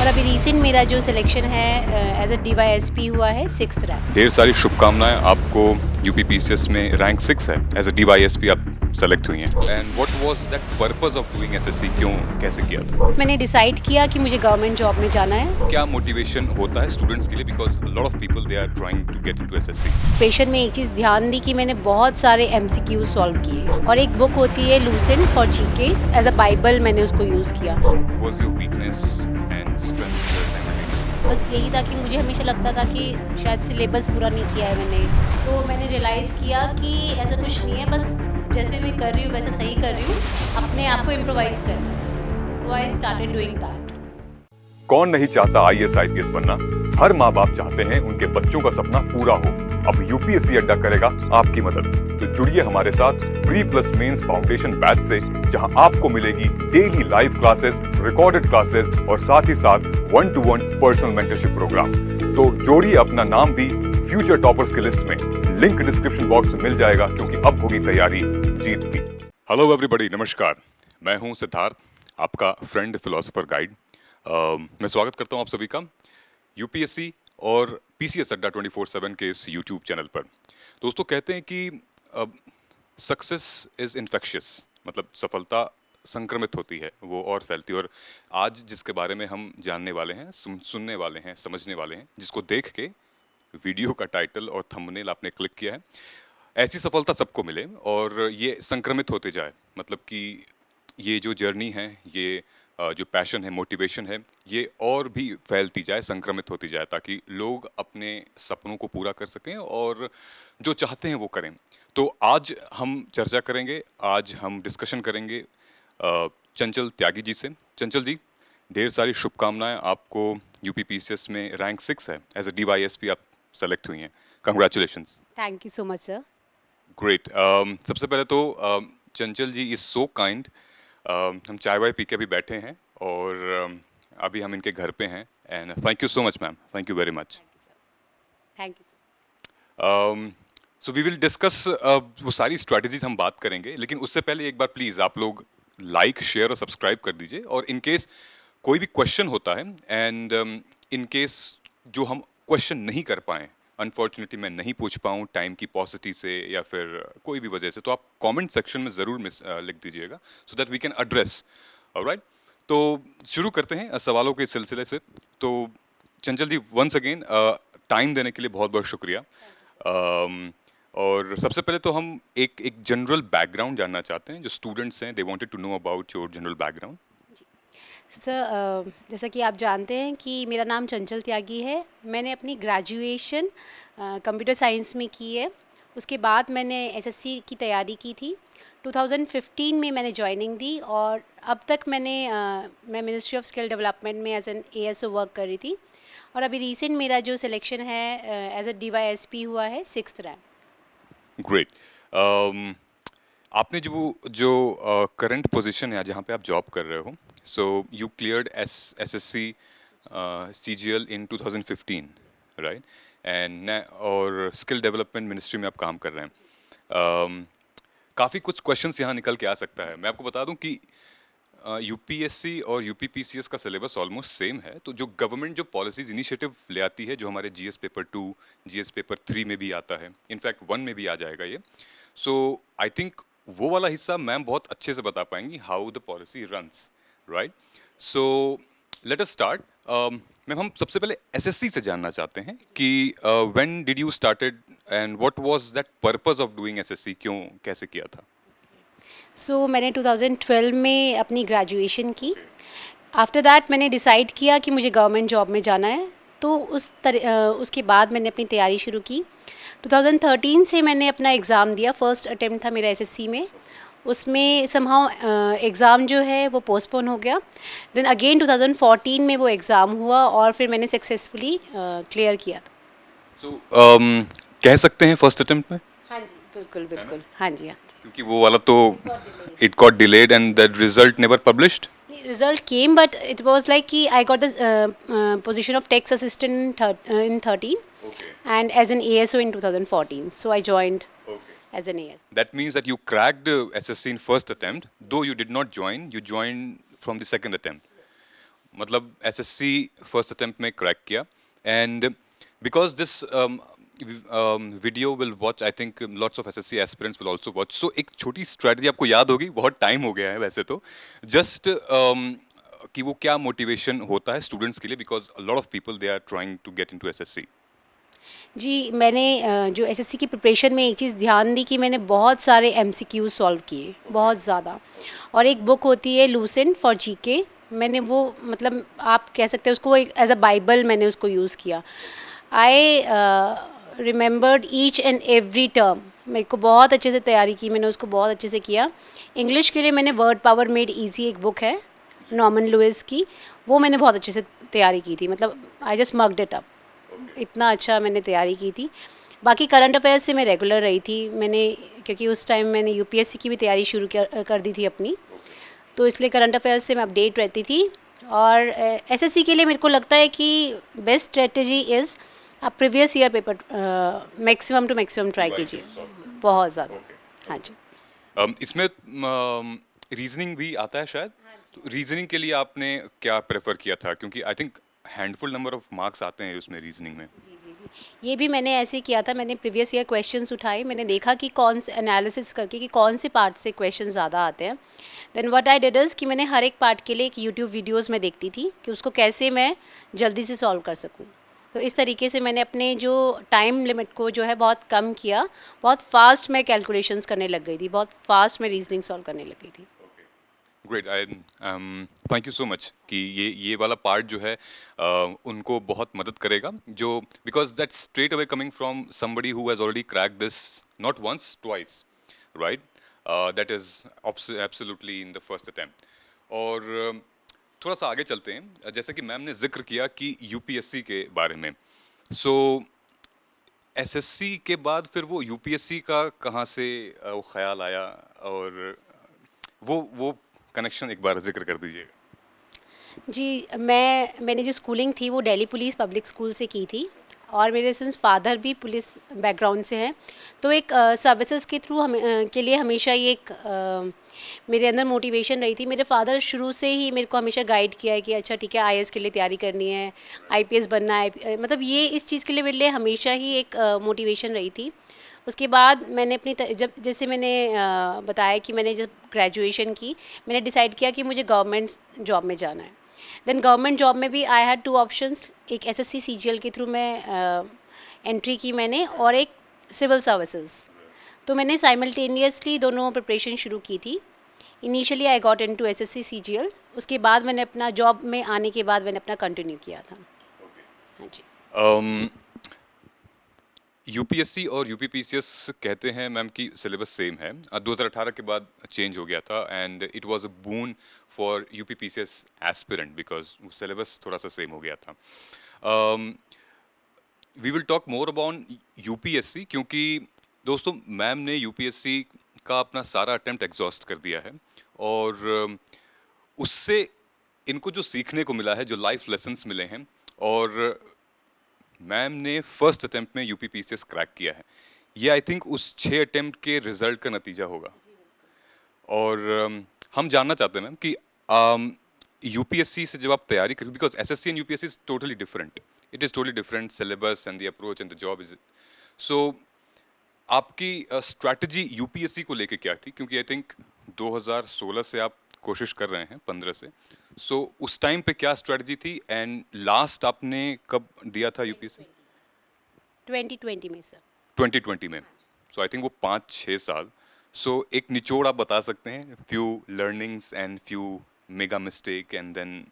और अभी रिसेंट मेरा जो सिलेक्शन है एज अ DYSP हुआ है 6th रैंक। ढेर सारी शुभकामनाएं आपको। यूपीपीसीएस में रैंक 6 है, एज अ DYSP आप सेलेक्ट हुई हैं। And what was that purpose of doing SSC, क्यों कैसे किया था? मैंने डिसाइड किया कि मुझे गवर्नमेंट जॉब में जाना है। क्या मोटिवेशन होता है स्टूडेंट्स के लिए, because lot of people they are trying to get into SSC. Pressure में एक चीज़ ध्यान दी कि मैंने बहुत सारे MCQ सॉल्व किए और एक बुक होती है Lucent for GK, as a Bible मैंने उसको यूज़ किया। Was your weakness and strength? बस यही था कि मुझे हमेशा लगता था कि शायद सिलेबस पूरा नहीं किया है मैंने, तो मैंने रियलाइज़ किया कि ऐसा कुछ नहीं है, बस जैसे मैं कर रही हूँ वैसे सही कर रही हूँ, अपने आप को इम्प्रोवाइज़ करना है। तो आई स्टार्टेड डूइंग दैट। कौन नहीं चाहता IAS IPS बनना? हर माँ बाप चाहते हैं उनके बच्चों का सपना पूरा हो। अब UPSC अड्डा करेगा आपकी मदद। तो जुड़िए हमारे साथ pre plus mains foundation batch से, जहां आपको मिलेगी daily live classes, recorded classes और साथ ही साथ 1-to-1 पर्सनल मेंटरशिप प्रोग्राम। तो जोड़िए अपना नाम भी फ्यूचर टॉपर्स की लिस्ट में। लिंक डिस्क्रिप्शन बॉक्स में मिल जाएगा, क्योंकि अब होगी तैयारी जीत की। हेलो एवरीबॉडी, नमस्कार। मैं हूं सिद्धार्थ, आपका फ्रेंड फिलोसोफर गाइड। मैं स्वागत करता हूं आप सभी का यूपीएससी और पीसीएस अड्डा 24/7 के इस यूट्यूब चैनल पर। दोस्तों, कहते हैं कि सक्सेस इज़ इन्फेक्शियस, मतलब सफलता संक्रमित होती है, वो और फैलती है। और आज जिसके बारे में हम जानने वाले हैं, सुनने वाले हैं, समझने वाले हैं, जिसको देख के वीडियो का टाइटल और थंबनेल आपने क्लिक किया है, ऐसी सफलता सबको मिले और ये संक्रमित होते जाए। मतलब कि ये जो जर्नी है, ये जो पैशन है, मोटिवेशन है, ये और भी फैलती जाए, संक्रमित होती जाए, ताकि लोग अपने सपनों को पूरा कर सकें और जो चाहते हैं वो करें। तो आज हम चर्चा करेंगे, आज हम डिस्कशन करेंगे चंचल त्यागी जी से। चंचल जी, ढेर सारी शुभकामनाएं आपको। यूपीपीसीएस में रैंक 6 है, एज अ DYSP आप सेलेक्ट हुई हैं। Congratulations. Thank you so much sir. Great. सबसे पहले तो चंचल जी इज सो काइंड। हम चाय वाय पी के भी बैठे हैं और अभी हम इनके घर पे हैं। And thank you so much ma'am, thank you very much. Thank you sir. So we will discuss वो सारी स्ट्रैटेजीज हम बात करेंगे, लेकिन उससे पहले एक बार प्लीज़ आप लोग लाइक, शेयर और सब्सक्राइब कर दीजिए। और इन केस कोई भी क्वेश्चन होता है एंड इन केस जो हम क्वेश्चन नहीं कर पाएँ, अनफॉर्चुनेटली मैं नहीं पूछ पाऊँ टाइम की पॉसिटी से या फिर कोई भी वजह से, तो आप कमेंट सेक्शन में ज़रूर लिख दीजिएगा, so that we can address. Alright, तो शुरू करते हैं सवालों के सिलसिले से। तो चंचल जी, वंस अगेन टाइम देने के लिए बहुत बहुत शुक्रिया। और सबसे पहले तो हम एक जनरल बैकग्राउंड जानना चाहते हैं। जो स्टूडेंट्स हैं, they wanted to know about your general background. Sir, जैसा कि आप जानते हैं कि मेरा नाम चंचल त्यागी है। मैंने अपनी ग्रेजुएशन कंप्यूटर साइंस में की है। उसके बाद मैंने SSC की तैयारी की थी। 2015 में मैंने ज्वाइनिंग दी और अब तक मैं मिनिस्ट्री ऑफ स्किल डेवलपमेंट में एज एन ASO वर्क कर रही थी। और अभी रिसेंट मेरा जो सिलेक्शन है एज अ DYSP हुआ है 6th रैंक। ग्रेट। आपने जो करंट पोजीशन है जहाँ पे आप जॉब कर रहे हो, so you cleared SSC CGL in 2015, right? And और स्किल डेवलपमेंट मिनिस्ट्री में आप काम कर रहे हैं। काफ़ी कुछ क्वेश्चंस यहाँ निकल के आ सकता है। मैं आपको बता दूं कि UPSC और UPPCS का सिलेबस ऑलमोस्ट सेम है। तो जो गवर्नमेंट जो पॉलिसीज इनिशिएटिव ले आती है, जो हमारे GS पेपर 2, GS पेपर 3 में भी आता है, इनफैक्ट 1 में भी आ जाएगा ये। सो आई थिंक वो वाला हिस्सा मैम बहुत अच्छे से बता पाएंगी, how the policy runs, right? So let us start. Ma'am, हम सबसे पहले SSC से जानना चाहते हैं कि when did you started and what was that purpose of doing SSC, क्यों कैसे किया था? सो मैंने 2012 में अपनी ग्रेजुएशन की। आफ्टर दैट मैंने डिसाइड किया कि मुझे गवर्नमेंट जॉब में जाना है, तो उसके बाद मैंने अपनी तैयारी शुरू की। 2013 से मैंने अपना एग्ज़ाम दिया। फर्स्ट अटेम्प्ट था मेरा SSC में। उसमें समहाउ एग्ज़ाम जो है वो पोस्टपोन हो गया। देन अगेन 2014 में वो एग्ज़ाम हुआ और फिर मैंने सक्सेसफुली क्लियर किया था। सो कह सकते हैं फर्स्ट अटेम्प्ट में? हाँ जी, बिल्कुल बिल्कुल, हाँ जी हाँ जी। क्योंकि वो वाला तो it got delayed and that result never published. Result came, but it was like कि I got the position of tax assistant in 13 and as an ASO in 2014. So I joined as an ASO. That means that you cracked SSC in first attempt, though you did not join. You joined from the second attempt. मतलब SSC first attempt में crack किया and because this video will watch I think lots of SSC aspirants will also watch so एक छोटी strategy आपको याद होगी बहुत time हो गया है वैसे तो जस्ट कि वो क्या मोटिवेशन होता है स्टूडेंट्स के लिए because lot of people they are trying to get into SSC जी, मैंने जो एसएससी की प्रिपरेशन में एक चीज़ ध्यान दी कि मैंने बहुत सारे एमसीक्यूज सॉल्व किए, बहुत ज़्यादा। और एक बुक होती है लूसेंट फॉर जीके, मैंने वो मतलब आप कह सकते हैं उसको एक एज अ बाइबल मैंने उसको यूज़ किया। I remembered each and every term, मेरे को बहुत अच्छे से तैयारी की, मैंने उसको बहुत अच्छे से किया। इंग्लिश के लिए मैंने वर्ड पावर मेड ईजी एक बुक है नॉर्मन लुइस की, वो मैंने बहुत अच्छे से तैयारी की थी, मतलब आई जस्ट मक्ड इट अप, इतना अच्छा मैंने तैयारी की थी। बाकी करंट अफेयर्स से मैं रेगुलर रही थी, मैंने क्योंकि उस टाइम मैंने यूपीएससी की भी तैयारी शुरू कर दी थी अपनी, तो इसलिए करंट अफेयर्स से मैं अपडेट रहती थी। और एसएससी के लिए मेरे को लगता है कि बेस्ट स्ट्रेटजी इज़ आप previous year paper maximum to maximum try कीजिए, बहुत ज़्यादा। हाँ जी। इसमें रीजनिंग भी आता है शायद, तो रीजनिंग के लिए आपने क्या प्रेफर किया था क्योंकि I think handful number of marks आते हैं उसमें रीजनिंग में। जी जी जी, ये भी मैंने ऐसे किया था, मैंने प्रीवियस ईयर क्वेश्चंस उठाए, मैंने देखा कि कौन से एनालिसिस करके कि कौन से पार्ट से क्वेश्चन ज़्यादा आते हैं। Then what I did is कि मैंने हर एक पार्ट के लिए एक यूट्यूब वीडियोस में देखती थी कि उसको कैसे मैं जल्दी से सॉल्व कर सकूँ। तो इस तरीके से मैंने अपने जो टाइम लिमिट को जो है बहुत कम किया, बहुत फास्ट मैं कैलकुलेशंस करने लग गई थी, बहुत फास्ट मैं रीजनिंग सॉल्व करने लग गई थी। Great, I thank you so much कि ये वाला पार्ट जो है उनको बहुत मदद करेगा जो because that's straight away coming from somebody who has already crack this not once twice right, that is absolutely in the first attempt. और थोड़ा सा आगे चलते हैं, जैसे कि मैम ने जिक्र किया कि यूपीएससी के बारे में, सो एसएससी के बाद फिर वो यूपीएससी का कहाँ से वो ख्याल आया और वो कनेक्शन एक बार जिक्र कर दीजिएगा। जी, मैंने जो स्कूलिंग थी वो दिल्ली पुलिस पब्लिक स्कूल से की थी और मेरे सिंस फादर भी पुलिस बैकग्राउंड से हैं, तो एक सर्विसेज के थ्रू के लिए हमेशा ये एक मेरे अंदर मोटिवेशन रही थी। मेरे फादर शुरू से ही मेरे को हमेशा गाइड किया है कि अच्छा ठीक है, आईएएस के लिए तैयारी करनी है, आईपीएस बनना है, मतलब ये इस चीज़ के लिए मेरे लिए हमेशा ही एक मोटिवेशन रही थी। उसके बाद मैंने अपनी जब जैसे मैंने बताया कि मैंने जब ग्रेजुएशन की, मैंने डिसाइड किया कि मुझे गवर्नमेंट जॉब में जाना है। देन गवर्नमेंट जॉब में भी आई हैड टू ऑप्शंस, एक एसएससी सीजीएल के थ्रू मैं एंट्री की मैंने और एक सिविल सर्विसेज, तो मैंने साइमल्टेनियसली दोनों प्रिपरेशन शुरू की थी। Initially I got into SSC CGL, उसके बाद मैंने अपना जॉब में आने के बाद मैंने अपना कंटिन्यू किया था। हाँ जी। यूपीएससी और यूपीपीसीएस कहते हैं मैम कि सिलेबस सेम है, 2018 के बाद चेंज हो गया था and it was a boon for UPPCS aspirant because syllabus थोड़ा सा सेम हो गया था। We will talk more about UPSC क्योंकि दोस्तों मैम ने यूपीएससी का अपना सारा अटेम्प्ट एग्जॉस्ट कर दिया है और उससे इनको जो सीखने को मिला है, जो लाइफ लेसन्स मिले हैं, और मैम ने फर्स्ट अटेम्प्ट में यूपीपीसीएस क्रैक किया है, ये आई थिंक उस 6 अटेम्प्ट के रिजल्ट का नतीजा होगा। और हम जानना चाहते हैं मैम कि यूपीएससी से जब आप तैयारी करें, because SSC and UPSC is totally different, it is totally different syllabus and the approach and the job is, so आपकी स्ट्रैटेजी यूपीएससी को लेके क्या थी? क्योंकि आई थिंक 2016 से आप कोशिश कर रहे हैं, 15 से, सो उस टाइम पे क्या स्ट्रैटेजी थी एंड लास्ट आपने कब दिया था यूपीएससी? 2020 में सर। 2020 में, सो आई थिंक वो 5-6 साल। सो एक निचोड़ आप बता सकते हैं, few learnings and few mega mistake and then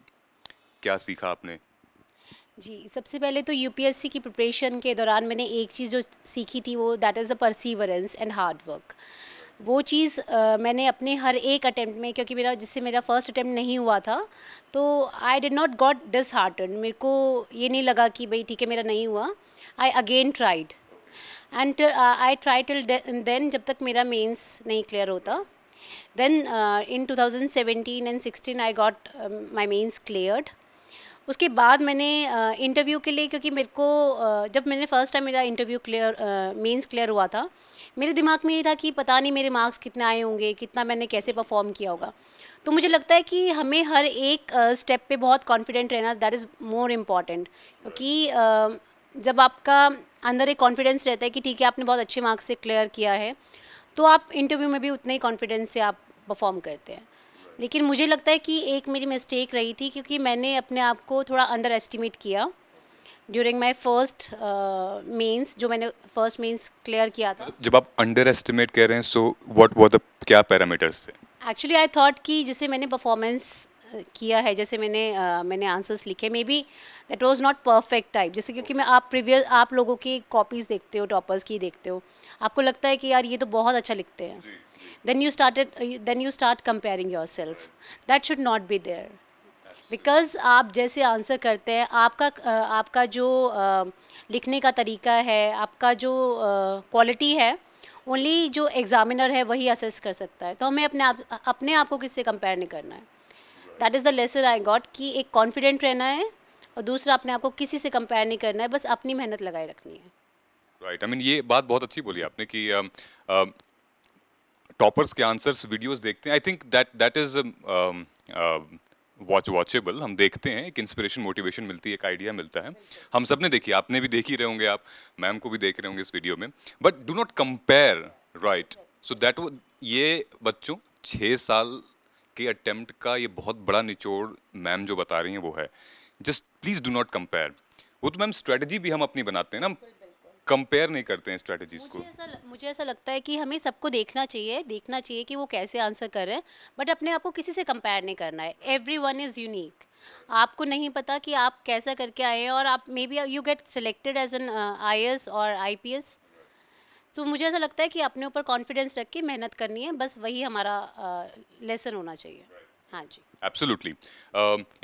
क्या सीखा आपने? जी, सबसे पहले तो यूपीएससी की प्रिपरेशन के दौरान मैंने एक चीज़ जो सीखी थी वो that is the perseverance and hard work. वो चीज़ मैंने अपने हर एक अटेम्प्ट में, क्योंकि मेरा फर्स्ट अटेम्प्ट नहीं हुआ था, तो I did not got disheartened, मेरे को ये नहीं लगा कि भाई ठीक है मेरा नहीं हुआ, I again tried and I try till then जब तक मेरा मेंस नहीं क्लियर होता। Then in 2017 and 16 I got my mains cleared. उसके बाद मैंने इंटरव्यू के लिए, क्योंकि मेरे को जब मैंने फ़र्स्ट टाइम मेरा इंटरव्यू क्लियर मेंस क्लियर हुआ था, मेरे दिमाग में ये था कि पता नहीं मेरे मार्क्स कितने आए होंगे, कितना मैंने कैसे परफॉर्म किया होगा। तो मुझे लगता है कि हमें हर एक स्टेप पे बहुत कॉन्फिडेंट रहना, दैट इज़ मोर इम्पॉर्टेंट। क्योंकि जब आपका अंदर एक कॉन्फिडेंस रहता है कि ठीक है आपने बहुत अच्छे मार्क्स से क्लियर किया है, तो आप इंटरव्यू में भी उतने ही कॉन्फिडेंस से आप परफॉर्म करते हैं। लेकिन मुझे लगता है कि एक मेरी मिस्टेक रही थी, क्योंकि मैंने अपने आप को थोड़ा अंडर एस्टिमेट किया ड्यूरिंग माई फर्स्ट मेंस, जो मैंने फर्स्ट मेंस क्लियर किया था। जब आप अंडर एस्टिमेट कह रहे हैं, सो व्हाट द क्या पैरामीटर्स थे? एक्चुअली आई थॉट कि जैसे मैंने परफॉर्मेंस किया है, जैसे मैंने आंसर्स लिखे, may be that was not perfect type. जैसे क्योंकि मैं आप लोगों की कॉपीज़ देखते हो, टॉपर्स की देखते हो, आपको लगता है कि यार ये तो बहुत अच्छा लिखते हैं, then you start comparing yourself. That should not be there, because आप जैसे आंसर करते हैं, आपका जो लिखने का तरीका है, आपका जो क्वालिटी है, ओनली जो एग्जामिनर है वही असेस कर सकता है। तो हमें अपने आप को किससे कंपेयर नहीं करना है। That is the lesson I got, कि एक कॉन्फिडेंट रहना है, और दूसरा अपने आप को किसी से कंपेयर नहीं करना है, बस अपनी मेहनत लगाए रखनी है। राइट, आई मीन ये बात बहुत अच्छी बोली आपने कि टॉपर्स के आंसर्स वीडियोस देखते हैं। I think that is watchable. हम देखते हैं, एक इंस्पिरेशन मोटिवेशन मिलती है, एक आइडिया मिलता है। हम सब ने देखी, आपने भी देख ही रहे होंगे, आप मैम को भी देख रहे होंगे इस वीडियो में। But do not compare, right? So that ये बच्चों 6 साल के अटेम्प्ट का ये बहुत बड़ा निचोड़ मैम जो बता रही हैं वो है, just please do not compare. वो तो मैम स्ट्रेटजी भी हम अपनी बनाते हैं ना, कंपेयर नहीं करते हैं स्ट्रेटजीज को। मुझे ऐसा लगता है कि हमें सबको देखना चाहिए कि वो कैसे आंसर कर रहे हैं, बट अपने आप को किसी से कंपेयर नहीं करना है। Everyone is unique. आपको नहीं पता कि आप कैसा करके आए हैं, और आप maybe you get selected as an IAS और आईपीएस। तो मुझे ऐसा लगता है कि अपने ऊपर कॉन्फिडेंस रख के मेहनत करनी है, बस वही हमारा लेसन होना चाहिए। हाँ जी, एब्सोल्युटली।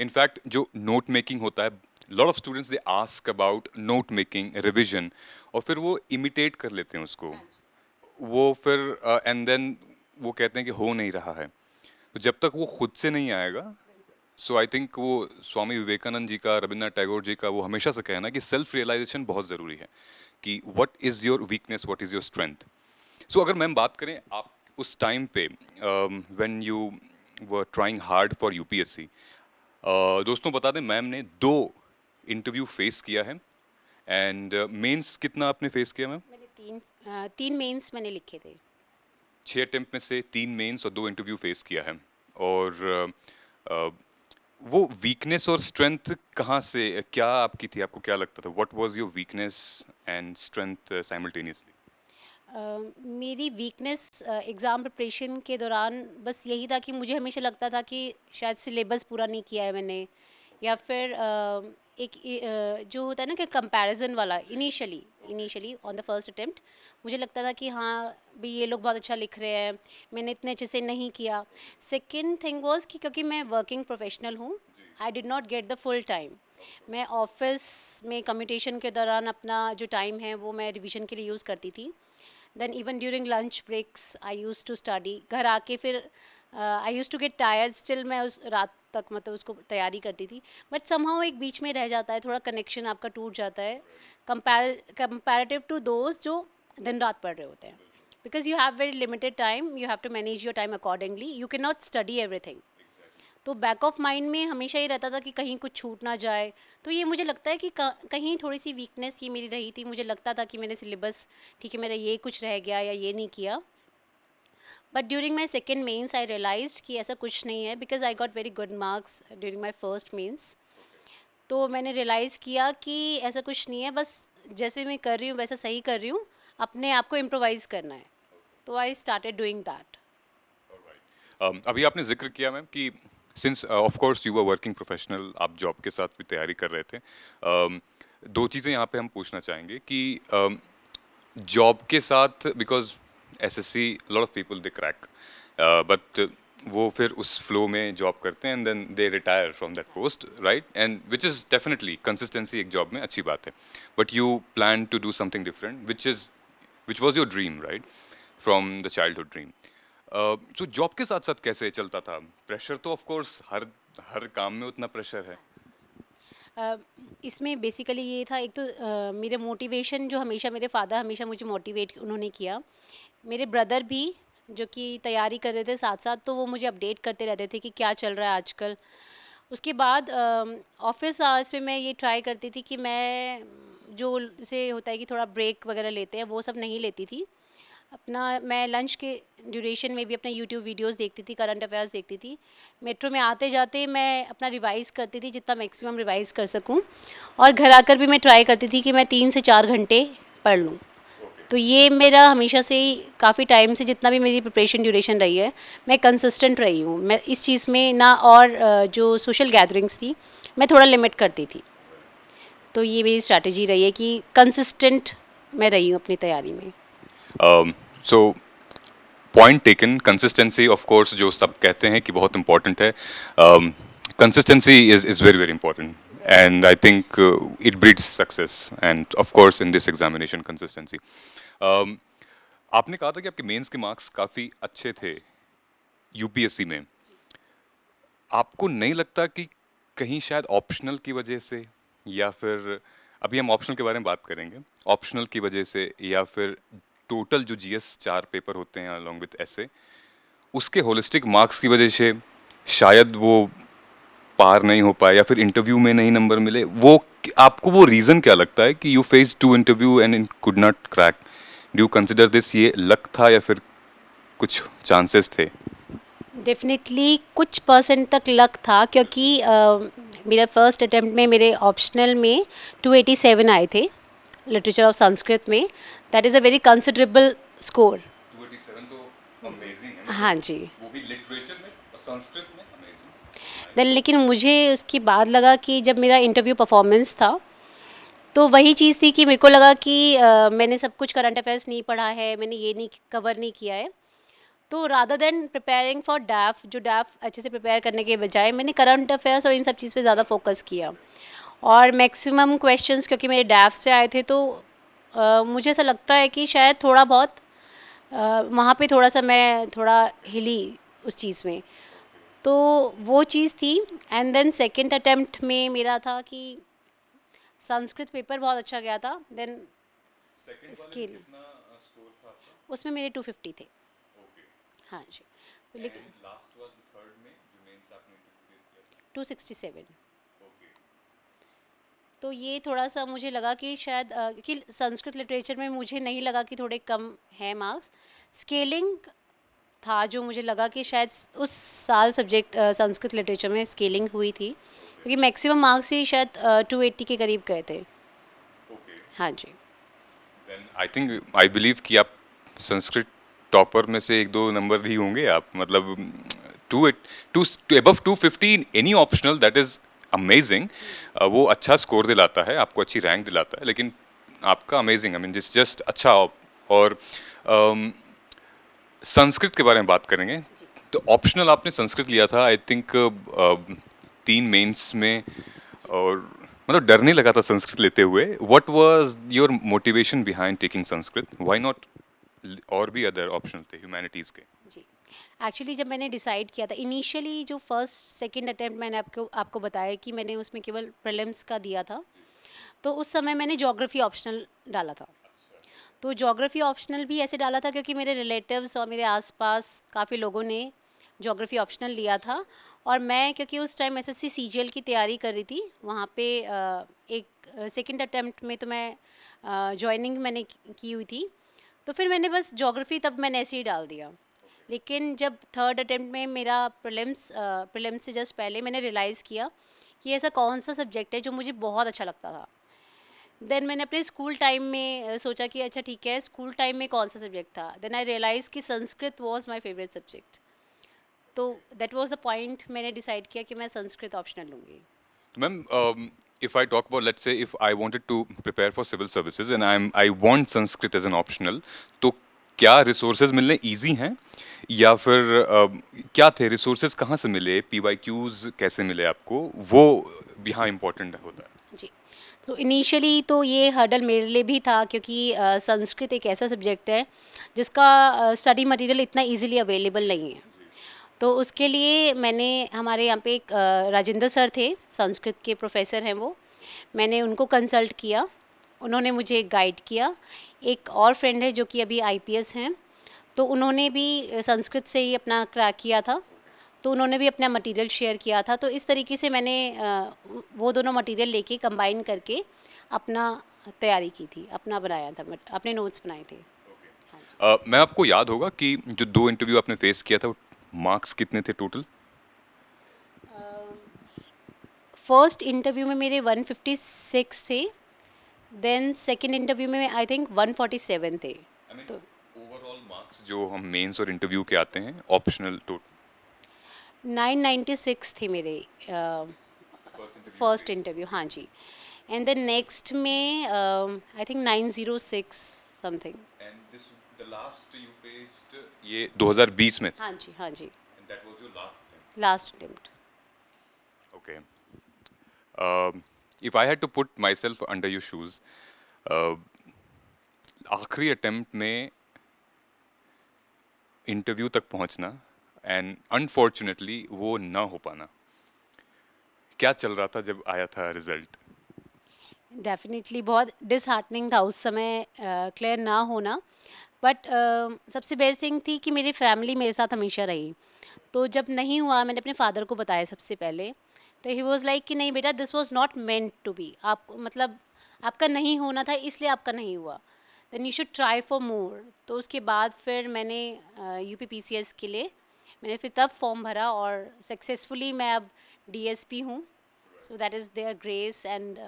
इन फैक्ट जो नोट मेकिंग होता है, lot of students they ask about note making, revision, और फिर वो इमिटेट कर लेते हैं उसको। वो फिर एंड देन वो कहते हैं कि हो नहीं रहा है। तो जब तक वो खुद से नहीं आएगा, सो आई थिंक वो स्वामी विवेकानंद जी का, रविन्द्रनाथ टैगोर जी का वो हमेशा से कहना कि सेल्फ रियलाइजेशन बहुत ज़रूरी है, कि what is your weakness, what is your strength. So अगर मैम बात करें आप उस टाइम पे when you were trying hard for UPSC, दोस्तों बता दें मैम ने 2 इंटरव्यू फेस किया है, एंड मेंस कितना आपने फेस किया मैम? मैंने तीन मेंस मैंने लिखे थे। 6 अटेम्प्ट में से 3 मेंस और 2 इंटरव्यू फेस किया है। और वो वीकनेस और स्ट्रेंथ कहाँ से, क्या आपकी थी, आपको क्या लगता था, what was your weakness and strength simultaneously? मेरी वीकनेस एग्ज़ाम प्रिपरेशन के दौरान बस यही था कि मुझे हमेशा लगता था कि शायद सिलेबस पूरा नहीं किया है मैंने, या फिर जो होता है ना कि कंपैरिजन वाला, initially on the first attempt मुझे लगता था कि हाँ भी ये लोग बहुत अच्छा लिख रहे हैं, मैंने इतने अच्छे से नहीं किया। सेकेंड थिंग वाज कि क्योंकि मैं वर्किंग प्रोफेशनल हूँ, I did not get the full time. मैं ऑफिस में कम्यूटेशन के दौरान अपना जो टाइम है वो मैं रिवीजन के लिए यूज़ करती थी। Then even during lunch breaks I use to study. घर आके फिर I use to get tired, still मैं उस रात तक मतलब उसको तैयारी करती थी, बट समहाउ एक बीच में रह जाता है, थोड़ा कनेक्शन आपका टूट जाता है कंपैरेटिव टू दोस्त जो दिन रात पढ़ रहे होते हैं, because you have very limited time, you have to manage your time accordingly, you cannot study everything. तो बैक ऑफ माइंड में हमेशा ये रहता था कि कहीं कुछ छूट ना जाए। तो ये मुझे लगता है कि कहीं थोड़ी सी वीकनेस ये मेरी रही थी। मुझे लगता था कि मैंने सिलेबस, ठीक है मेरा ये कुछ रह गया या ये नहीं किया, but during my second mains I realised कि ऐसा कुछ नहीं है, because I got very good marks during my first mains. तो मैंने रियलाइज़ किया कि ऐसा कुछ नहीं है, बस जैसे मैं कर रही हूँ वैसा सही कर रही हूँ, अपने आप को इम्प्रोवाइज़ करना है। तो आई स्टार्टेड डूइंग दैट। अभी आपने जिक्र किया मैम कि since of course you were working professional, आप जॉब के साथ भी तैयारी कर रहे थे। 2 चीज़ें यहाँ पे हम पूछना चाहेंगे कि जॉब के साथ, because SSC lot of people they crack, but वो फिर उस फ्लो में जॉब करते हैं and then they retire from that post, right? And which is definitely consistency एक जॉब में अच्छी बात है, but you plan to do something different which was your dream, right, from the childhood dream. So job के साथ साथ कैसे चलता था? प्रेशर तो ऑफ कोर्स हर काम में उतना प्रेशर है। इसमें बेसिकली ये था, एक तो मेरे मोटिवेशन जो हमेशा मेरे फादर हमेशा मुझे मोटिवेट उन्होंने किया, मेरे ब्रदर भी जो कि तैयारी कर रहे थे साथ साथ, तो वो मुझे अपडेट करते रहते थे कि क्या चल रहा है आजकल। उसके बाद ऑफिस आवर्स में मैं ये ट्राई करती थी कि मैं जो से होता है कि थोड़ा ब्रेक वगैरह लेते हैं वो सब नहीं लेती थी। अपना मैं लंच के ड्यूरेशन में भी अपने यूट्यूब वीडियोस देखती थी, करंट अफेयर्स देखती थी। मेट्रो में आते जाते मैं अपना रिवाइज़ करती थी, जितना मैक्सिमम रिवाइज़ कर सकूं, और घर आकर भी मैं ट्राई करती थी कि मैं 3 से 4 घंटे पढ़ लूं। तो ये मेरा हमेशा से ही काफ़ी टाइम से जितना भी मेरी प्रिपरेशन ड्यूरेशन रही है, मैं कंसिस्टेंट रही हूँ मैं इस चीज़ में ना। और जो सोशल गैदरिंग्स थी मैं थोड़ा लिमिट करती थी। तो ये मेरी स्ट्रैटेजी रही है कि कंसिस्टेंट मैं रही हूँ अपनी तैयारी में। So point taken, consistency of course जो सब कहते हैं कि बहुत इंपॉर्टेंट है, consistency is very very important and I think it breeds success end of course in this examination consistency. आपने कहा था कि आपके मेंस के मार्क्स काफ़ी अच्छे थे यूपीएससी में। आपको नहीं लगता कि कहीं शायद ऑप्शनल की वजह से, या फिर अभी हम ऑप्शनल के बारे में बात करेंगे, ऑप्शनल की वजह से या फिर टोटल जो जीएस 4 पेपर होते हैं अलॉन्ग विद ऐसे, उसके होलिस्टिक मार्क्स की वजह से शायद वो पार नहीं हो पाए या फिर इंटरव्यू में नहीं नंबर मिले, वो आपको वो रीज़न क्या लगता है कि you face 2 interview and could not crack? Do you consider this ये लक था या फिर कुछ चांसेस थे? डेफिनेटली कुछ परसेंट तक लक था, क्योंकि मेरा फर्स्ट अटेम्प्ट में मेरे ऑप्शनल में 287 आए थे लिटरेचर ऑफ संस्कृत में। That is a very considerable score. 287 तो अमेजिंग है। हाँ जी। वो भी लिटरेचर में और संस्कृत में अमेजिंग। देन लेकिन मुझे उसके बाद लगा कि जब मेरा इंटरव्यू परफॉर्मेंस था, तो वही चीज़ थी कि मेरे को लगा कि मैंने सब कुछ करंट अफेयर्स नहीं पढ़ा है, मैंने ये नहीं कवर नहीं किया है। तो रादर देन प्रिपेयरिंग फॉर डैफ, जो डैफ अच्छे से प्रिपेयर करने के बजाय मैंने करंट अफेयर्स और इन सब चीज़ पे ज़्यादा फोकस किया। और मैक्सिमम क्वेश्चंस क्योंकि मेरे डैफ से आए थे, तो मुझे ऐसा लगता है कि शायद थोड़ा बहुत वहाँ पे थोड़ा सा मैं थोड़ा हिली उस चीज़ में। तो वो चीज़ थी। एंड देन सेकंड अटेम्प्ट में मेरा था कि संस्कृत पेपर बहुत अच्छा गया था। देन स्किल स्कोर था आपका? उसमें मेरे 250 थे। ओके। हाँ जी। लेकिन लास्ट वाला थर्ड में जो मेंस आपने फेस किया था? 267। ओके। तो ये थोड़ा सा मुझे लगा कि शायद कि संस्कृत लिटरेचर में मुझे नहीं लगा कि थोड़े कम है मार्क्स। स्केलिंग था जो मुझे लगा कि शायद उस साल सब्जेक्ट संस्कृत लिटरेचर में स्केलिंग हुई थी, क्योंकि मैक्सिमम मार्क्स ही शायद 280 के करीब गए थे। ओके। हाँ जी। Then I think I believe कि आप संस्कृत टॉपर में से 1-2 नंबर ही होंगे आप, मतलब 2 above 250 any optional, that is amazing. वो अच्छा स्कोर दिलाता है आपको, अच्छी रैंक दिलाता है, लेकिन आपका amazing, I mean this just अच्छा। और संस्कृत के बारे में बात करेंगे तो ऑप्शनल आपने संस्कृत लिया था आई थिंक 3 मेंस में, और मतलब डर नहीं लगा था संस्कृत लेते हुए? What was your motivation behind taking Sanskrit? Why not और भी अदर ऑप्शनल थे ह्यूमैनिटीज के? जी, एक्चुअली जब मैंने डिसाइड किया था इनिशियली, जो फर्स्ट सेकंड अटेम्प्ट मैंने आपको बताया कि मैंने उसमें केवल प्रीलिम्स का दिया था, तो उस समय मैंने ज्योग्राफी ऑप्शनल डाला था। तो ज्योग्राफी ऑप्शनल भी ऐसे डाला था क्योंकि मेरे रिलेटिव्स और मेरे आसपास काफ़ी लोगों ने ज्योग्राफी ऑप्शनल लिया था, और मैं क्योंकि उस टाइम एसएससी सीजीएल की तैयारी कर रही थी, वहाँ पे एक सेकंड अटेम्प्ट में तो मैं ज्वाइनिंग मैंने की हुई थी, तो फिर मैंने बस ज्योग्राफी तब मैंने ऐसे ही डाल दिया। लेकिन जब थर्ड अटेम्प्ट में मेरा प्रीलिम्स से जस्ट पहले मैंने रियलाइज़ किया कि ऐसा कौन सा सब्जेक्ट है जो मुझे बहुत अच्छा लगता था। देन मैंने अपने स्कूल टाइम में सोचा कि अच्छा ठीक है, स्कूल टाइम में कौन सा सब्जेक्ट था। देन आई रियलाइज़ कि Sanskrit was my favourite subject. तो दैट वाज द पॉइंट, मैंने डिसाइड किया कि मैं संस्कृत ऑप्शनल लूँगी। Ma'am, if I talk about, let's say if I wanted to prepare for civil services and I want Sanskrit as an optional, तो क्या resources मिलने easy हैं, या फिर क्या थे रिसोर्सेज, कहाँ से मिले, PYQs कैसे मिले आपको, वो यहाँ इम्पोर्टेंट होता है? जी, तो इनिशियली तो ये हर्डल मेरे लिए भी था, क्योंकि संस्कृत एक ऐसा सब्जेक्ट है जिसका स्टडी मटेरियल इतना इजीली अवेलेबल नहीं है। तो उसके लिए मैंने, हमारे यहाँ पे एक राजेंद्र सर थे, संस्कृत के प्रोफेसर हैं वो, मैंने उनको कंसल्ट किया, उन्होंने मुझे गाइड किया। एक और फ्रेंड है जो कि अभी आईपीएस हैं, तो उन्होंने भी संस्कृत से ही अपना क्रैक किया था, तो उन्होंने भी अपना मटेरियल शेयर किया था। तो इस तरीके से मैंने वो दोनों मटेरियल लेके कंबाइन करके अपना तैयारी की थी, अपना बनाया था, अपने नोट्स बनाए थे। मैं आपको याद होगा कि जो 2 इंटरव्यू आपने फेस किया था, मार्क्स कितने थे टोटल? फर्स्ट इंटरव्यू में मेरे 156 थे, देन सेकंड इंटरव्यू में आई थिंक 147 थे। तो ओवरऑल मार्क्स जो हम मेंस और इंटरव्यू के आते हैं, ऑप्शनल टोटल 996 थे मेरे फर्स्ट इंटरव्यू, हाँ जी। एंड देन नेक्स्ट में I think 906 something. And this the last you faced ये 2020 में? हाँ जी, हाँ जी, and that was your last attempt? Last attempt. Okay. If I had to put myself under your shoes, आखिरी अटेम्प्ट में interview तक पहुंचना एंड अनफॉर्चुनेटली वो ना हो पाना, क्या चल रहा था जब आया था रिजल्ट? डेफिनेटली बहुत डिसहार्टनिंग था उस समय क्लियर ना होना, बट सबसे बेस्ट थिंग थी कि मेरी फैमिली मेरे साथ हमेशा रही। तो जब नहीं हुआ, मैंने अपने फादर को बताया सबसे पहले, तो ही वाज लाइक कि नहीं बेटा, this was not meant to be, आपको मतलब आपका नहीं होना था, इसलिए आपका नहीं हुआ, then you should try for more. तो उसके बाद फिर मैंने यूपीपीसीएस के लिए मैंने फिर तब फॉर्म भरा और सक्सेसफुली मैं अब डीएसपी हूँ। So that is their grace and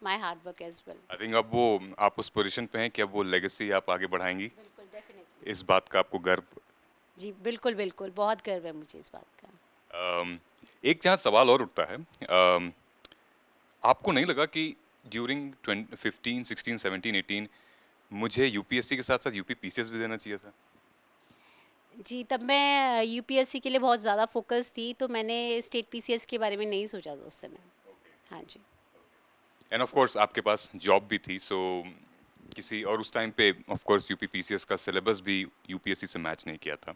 my hard work as well. I think अब वो आप उस पोजीशन पे हैं कि अब वो लेगेसी आप आगे बढ़ाएंगी, बिल्कुल, डेफिनेटली। इस बात का आपको गर्व? जी बिल्कुल बिल्कुल, बहुत गर्व है मुझे इस बात का। एक जहाँ सवाल और उठता है, आपको नहीं लगा कि ड्यूरिंग 15, 16, 17, 18 मुझे यूपीएससी के साथ साथ यूपीपीसीएस भी देना चाहिए था? जी, तब मैं यूपीएससी के लिए बहुत ज़्यादा फोकस थी, तो मैंने स्टेट पीसीएस के बारे में नहीं सोचा था उस समय। हाँ जी। एंड ऑफ कोर्स आपके पास जॉब भी थी, सो किसी और उस टाइम पे ऑफ कोर्स यूपीपीसीएस का सिलेबस भी यूपीएससी से मैच नहीं किया था।